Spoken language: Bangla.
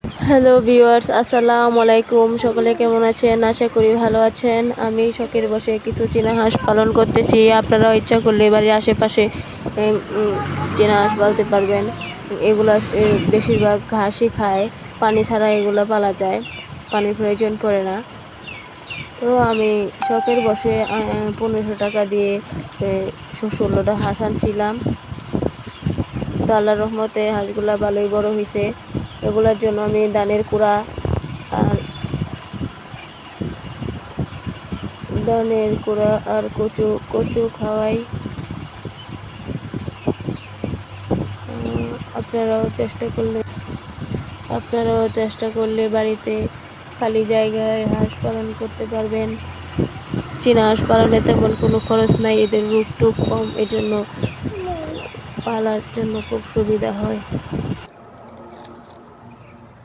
হ্যালো ভিউয়ার্স, আসসালামু আলাইকুম। সকলে কেমন আছেন? আশা করি ভালো আছেন। আমি শখের বসে কিছু চীনা হাঁস পালন করতেছি। আপনারাও ইচ্ছা করলে বাড়ির আশেপাশে চীনা হাঁস পালতে পারবেন। এগুলা বেশিরভাগ ঘাসই খায়, পানি ছাড়া এগুলো পালা যায়, পানির প্রয়োজন পড়ে না। তো আমি শখের বসে 1500 টাকা দিয়ে 16টা হাঁস আনছিলাম। তো আল্লাহর রহমতে হাঁসগুলা ভালোই বড় হয়েছে। এগুলোর জন্য আমি ধানের কুড়া আর কচু কচু খাওয়াই। আপনারাও চেষ্টা করলে বাড়িতে খালি জায়গায় হাঁস পালন করতে পারবেন। চীনা হাঁস পালনে তেমন কোনো খরচ নাই, এদের রোগ টুক কম, এজন্য পালার জন্য খুব সুবিধা হয়।